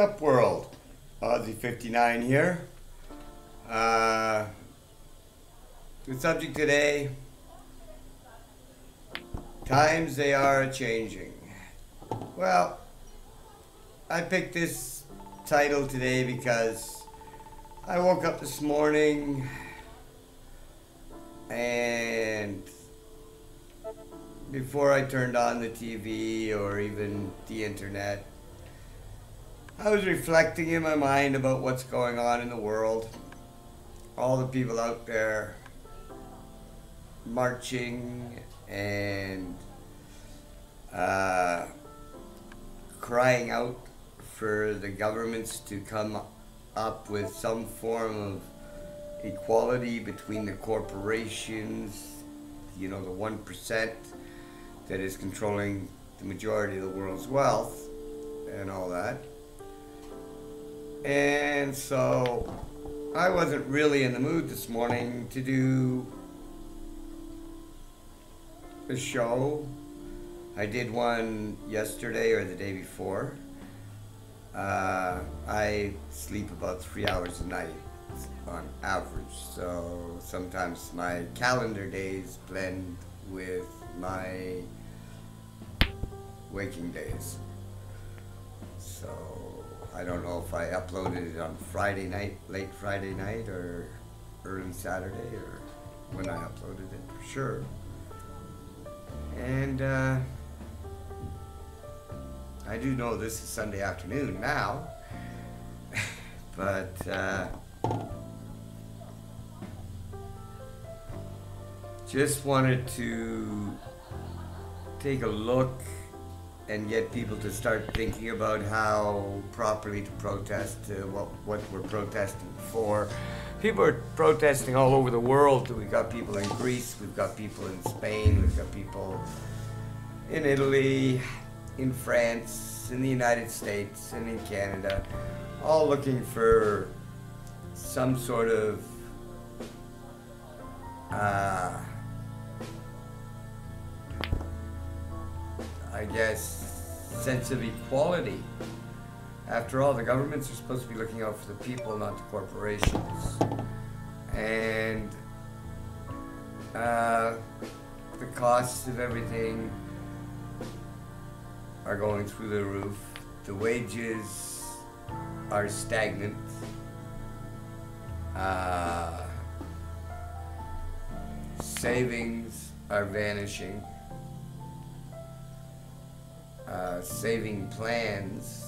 up, world? Aussie59 here. The subject today, times they are changing. Well, I picked this title today because I woke up this morning and before I turned on the TV or even the internet, I was reflecting in my mind about what's going on in the world. All the people out there marching and crying out for the governments to come up with some form of equality between the corporations, you know, the 1% that is controlling the majority of the world's wealth and all that. And so I wasn't really in the mood this morning to do a show. I did one yesterday or the day before. I sleep about 3 hours a night on average, so sometimes my calendar days blend with my waking days. So I don't know if I uploaded it on Friday night, late Friday night, or early Saturday, or when I uploaded it for sure. And I do know this is Sunday afternoon now, but just wanted to take a look and get people to start thinking about how properly to protest, what we're protesting for. People are protesting all over the world. We've got people in Greece, we've got people in Spain, we've got people in Italy, in France, in the United States, and in Canada, all looking for some sort of I guess, sense of equality. After all, the governments are supposed to be looking out for the people, not the corporations. And the costs of everything are going through the roof. The wages are stagnant. Savings are vanishing. Saving plans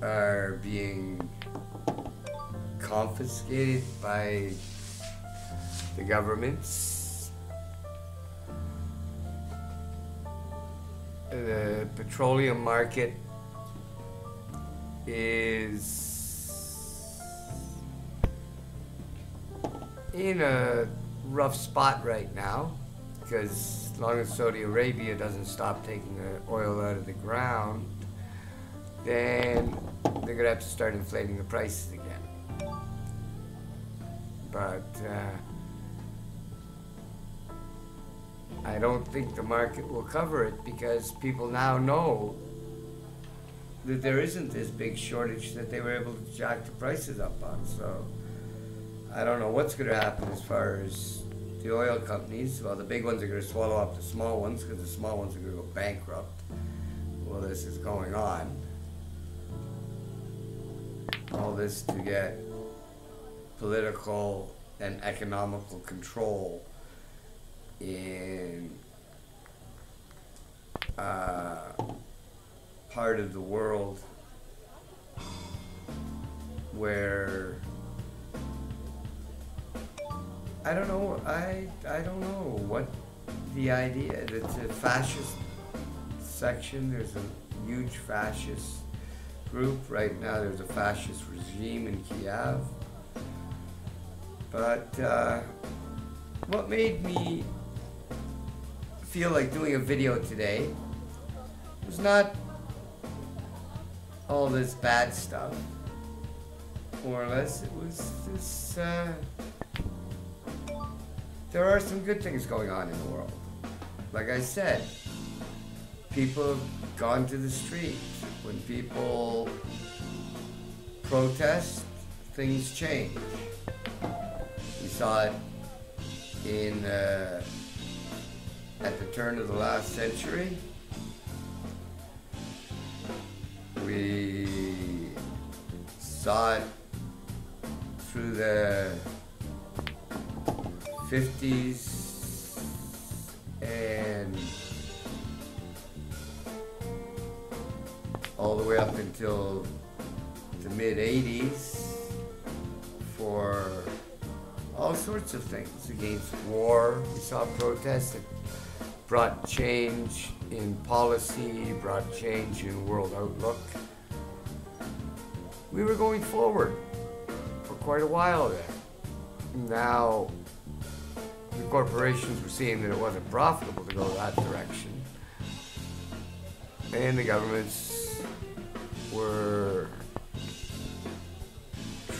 are being confiscated by the governments. The petroleum market is in a rough spot right now, because as long as Saudi Arabia doesn't stop taking the oil out of the ground, then they're going to have to start inflating the prices again. But I don't think the market will cover it, because people now know that there isn't this big shortage that they were able to jack the prices up on. So I don't know what's going to happen as far as the oil companies. Well, the big ones are going to swallow up the small ones, because the small ones are going to go bankrupt while this is going on. All this to get political and economical control in part of the world where I don't know. I don't know what the idea. It's a fascist section. There's a huge fascist group right now. There's a fascist regime in Kiev. But what made me feel like doing a video today was not all this bad stuff. More or less, it was this. There are some good things going on in the world. Like I said, people have gone to the street when people protest, things change. We saw it in at the turn of the last century. We saw it through the 50s and all the way up until the mid-80s for all sorts of things. Against war, we saw protests that brought change in policy, brought change in world outlook. We were going forward for quite a while there. Now, the corporations were seeing that it wasn't profitable to go that direction, and the governments were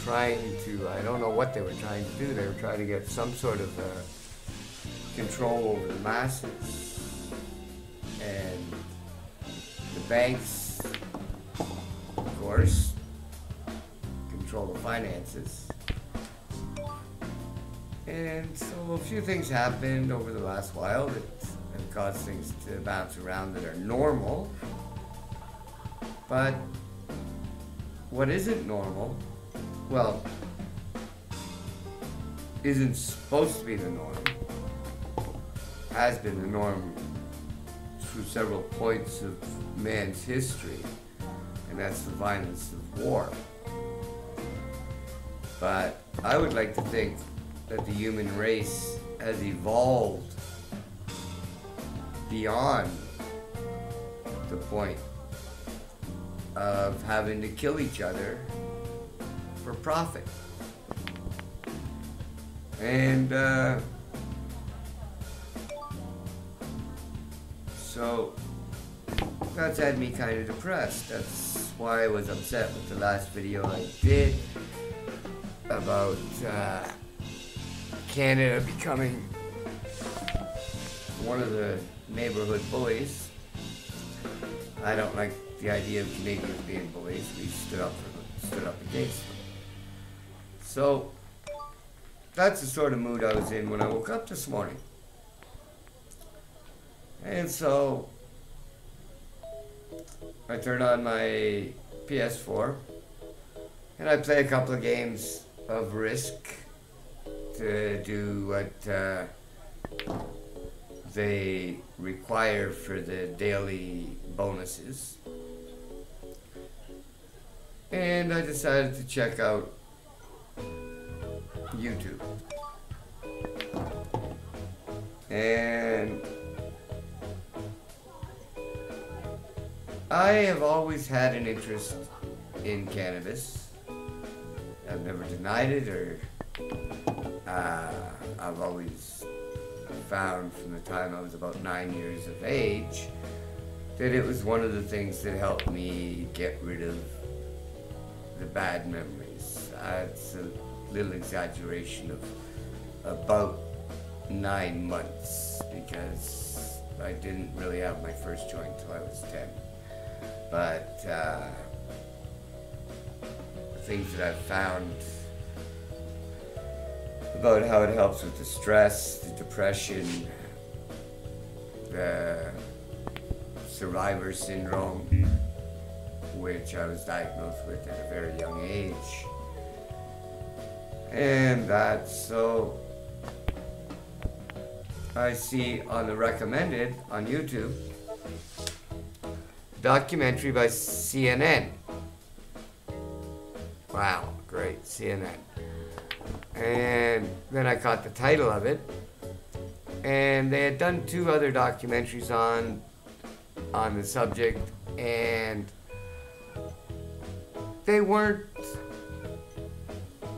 trying to, I don't know what they were trying to do, they were trying to get some sort of control over the masses, and the banks, of course, control the finances. And so a few things happened over the last while that have caused things to bounce around that are normal. But what isn't normal, well, isn't supposed to be the norm, has been the norm through several points of man's history, and that's the violence of war. But I would like to think that the human race has evolved beyond the point of having to kill each other for profit. And so that's had me kind of depressed. That's why I was upset with the last video I did about Canada becoming one of the neighborhood bullies. I don't like the idea of Canadians being bullies. We stood up against them. So that's the sort of mood I was in when I woke up this morning. And so I turned on my PS4 and I play a couple of games of Risk to do what they require for the daily bonuses. And I decided to check out YouTube. And I have always had an interest in cannabis. I've never denied it, or I've always found from the time I was about 9 years of age that it was one of the things that helped me get rid of the bad memories. It's a little exaggeration of about 9 months, because I didn't really have my first joint till I was 10. But things that I've found about how it helps with the stress, the depression, the survivor syndrome, which I was diagnosed with at a very young age. And that's so I see on the recommended on YouTube documentary by CNN. Wow, great, CNN. And then I caught the title of it, and they had done 2 other documentaries on the subject, and they weren't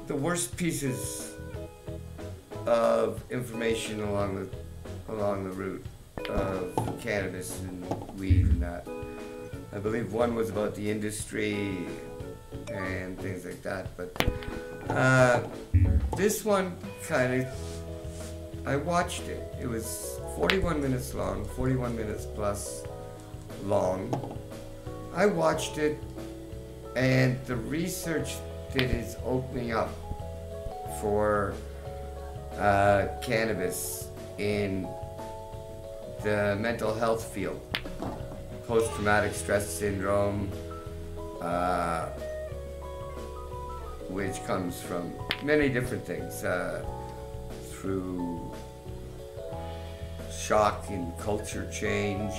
the worst pieces of information along the route of cannabis and weed and that. I believe one was about the industry and things like that, but this one kind of, I watched it. It was 41 minutes long, 41 minutes plus long, I watched it, and the research that is opening up for cannabis in the mental health field, post-traumatic stress syndrome, which comes from many different things, through shock and culture change.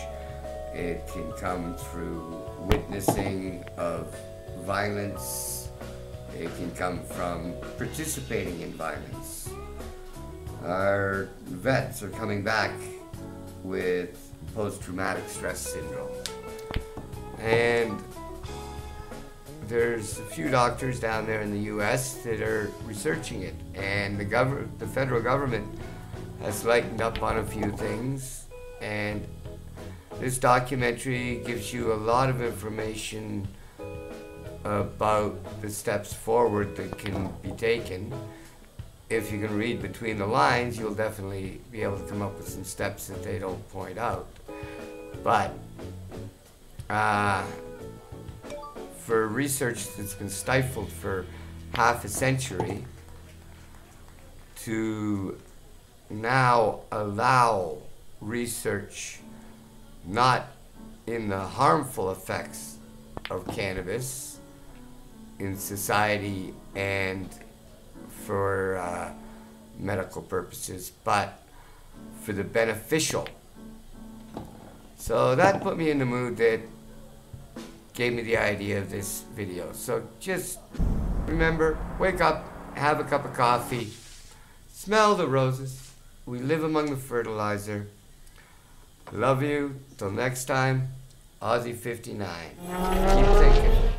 It can come through witnessing of violence. It can come from participating in violence. Our vets are coming back with post-traumatic stress syndrome. And there's a few doctors down there in the US that are researching it, and the federal government has lightened up on a few things, and this documentary gives you a lot of information about the steps forward that can be taken. If you can read between the lines, you'll definitely be able to come up with some steps that they don't point out. But for research that's been stifled for half a century to now allow research not in the harmful effects of cannabis in society and for medical purposes, but for the beneficial. So that put me in the mood that gave me the idea of this video. So just remember, wake up, have a cup of coffee, smell the roses. We live among the fertilizer. Love you. Till next time, Aussie 59. Keep thinking.